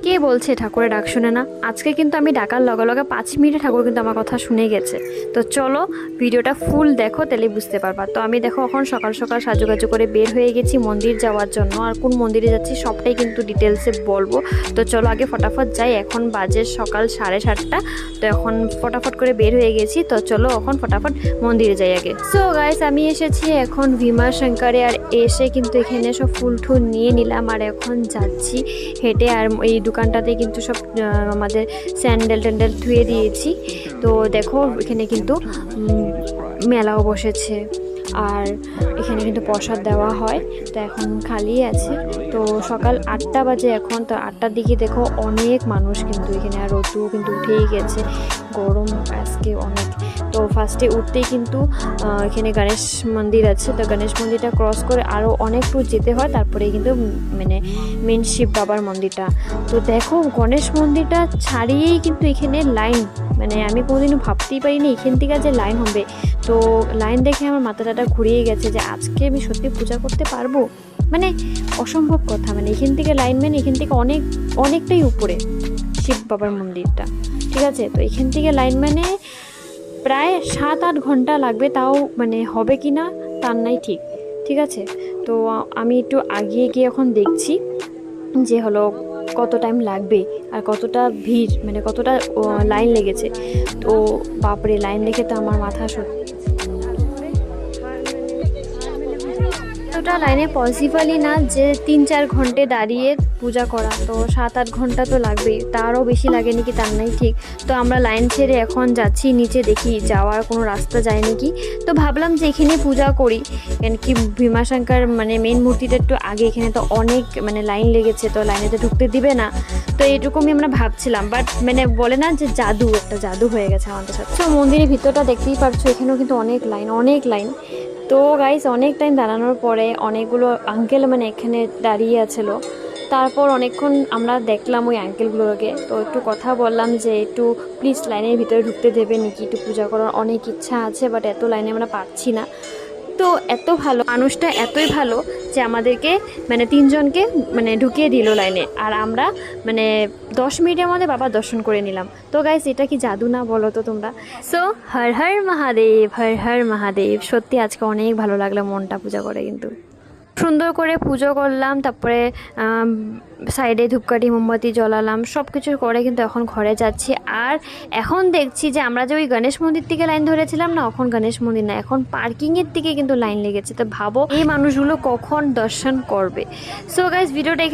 কে বলছে ঠাকুরের ডাক শুনে না? আজকে কিন্তু আমি ডাকার লগে লগে 5 মিনিটে ঠাকুর কিন্তু আমার কথা শুনে গেছে। তো চলো ভিডিওটা ফুল দেখো, তাহলে বুঝতে পারবা। তো আমি দেখো এখন সকাল সকাল সাজুগাজু করে বের হয়ে গেছি মন্দির যাওয়ার জন্য। আর কোন মন্দিরে যাচ্ছি সবটাই কিন্তু ডিটেলসে বলবো। তো চলো আগে ফটাফট যাই। এখন বাজে সকাল 7:30। তো এখন ফটাফট করে বের হয়ে গেছি। তো চলো এখন ফটাফট মন্দিরে যাই আগে। সো গাইস, আমি এসেছি এখন ভীমাশঙ্করে। আর এসে কিন্তু এখানে সব ফুল টুল নিয়ে নিলাম। আর এখন যাচ্ছি হেঁটে। আর এই দোকানটাতে কিন্তু সব আমাদের স্যান্ডেল ট্যান্ডেল ধুয়ে দিয়েছি। তো দেখো এখানে কিন্তু মেলাও বসেছে। আর এখানে কিন্তু প্রসাদ দেওয়া হয়। তো এখন খালি আছে। তো সকাল 8টা বাজে এখন। তো 8টার দিকে দেখো অনেক মানুষ কিন্তু এখানে। আর রোদও কিন্তু উঠেই গেছে, গরম আজকে অনেক। তো ফার্স্টে উঠতেই কিন্তু এখানে গণেশ মন্দির আছে। তো গণেশ মন্দিরটা ক্রস করে আরও অনেক দূর যেতে হয়, তারপরে কিন্তু মানে মেন শিব বাবার মন্দিরটা। তো দেখো গণেশ মন্দিরটা ছাড়িয়েই কিন্তু এখানে লাইন, মানে আমি কোনোদিনও ভাবতেই পারিনি এখান থেকে যে লাইন হবে। তো লাইন দেখে আমার মাথাটা ঘুরিয়ে গেছে যে আজকে আমি সত্যি পূজা করতে পারবো, মানে অসম্ভব কথা। মানে এখান থেকে লাইন, মানে এখান থেকে অনেকটাই উপরে শিব বাবার মন্দিরটা, ঠিক আছে। তো এখান থেকে লাইন মানে প্রায় 7-8 ঘন্টা লাগবে, তাও মানে হবে কি না তার নাই ঠিক আছে। তো আমি একটু আগিয়ে গিয়ে এখন দেখছি যে হলো কত টাইম লাগবে আর কতটা ভিড়, মানে কতটা লাইন লেগেছে। তো বাপরে, লাইন দেখে তো আমার মাথা এতটা লাইনে পসিবলই না যে 3-4 ঘন্টা দাঁড়িয়ে পূজা করা। তো 7-8 ঘন্টা তো লাগবেই, তারও বেশি লাগে নাকি তার নাই ঠিক। তো আমরা লাইন ছেড়ে এখন যাচ্ছি নিচে, দেখি যাওয়ার কোনো রাস্তা যায় নাকি। তো ভাবলাম যে এখানে পূজা করি, কেন কি ভীমাশঙ্কর মানে মেন মূর্তিটা একটু আগে। এখানে তো অনেক মানে লাইন লেগেছে, তো লাইনে তো ঢুকতে দিবে না। তো এরকমই আমরা ভাবছিলাম, বাট মানে বলে না যে একটা জাদু হয়ে গেছে আমাদের সাথে। তো মন্দিরের ভিতরটা দেখতেই পারছো, এখানেও কিন্তু অনেক লাইন। তো গাইস, অনেক টাইম দাঁড়ানোর পরে অনেকগুলো আঙ্কেল মানে এখানে দাঁড়িয়ে আছিল। তারপর অনেকক্ষণ আমরা দেখলাম ওই আঙ্কেলগুলোকে। তো একটু কথা বললাম যে একটু প্লিজ লাইনের ভিতরে ঢুকতে দেবে নাকি, একটু পূজা করার অনেক ইচ্ছা আছে, বাট এত লাইনে আমরা পারছি না। তো এত ভালো মানুষটা, এতই ভালো যে আমাদেরকে মানে 3 জনকে মানে ঢুকিয়ে দিল লাইনে। আর আমরা মানে 10 মিনিটের মধ্যে বাবার দর্শন করে নিলাম। তো গাইস, এটা কি জাদু না বলো তো তোমরা? সো হর হর মহাদেব, হর হর মহাদেব। সত্যি আজকে অনেক ভালো লাগলো মনটা পূজা করে, কিন্তু সুন্দর করে পুজো করলাম। তারপরে সাইডে ধূপকাঠি মোমবাতি জ্বলালাম, সব কিছু করে কিন্তু এখন ঘরে যাচ্ছি। আর এখন দেখছি যে আমরা যে ওই গণেশ মন্দির থেকে লাইন ধরেছিলাম না, এখন গণেশ মন্দির না, এখন পার্কিংয়ের দিকে কিন্তু লাইন লেগেছে। তো ভাবো এই মানুষগুলো কখন দর্শন করবে। সো গাইস, ভিডিওটা এখানে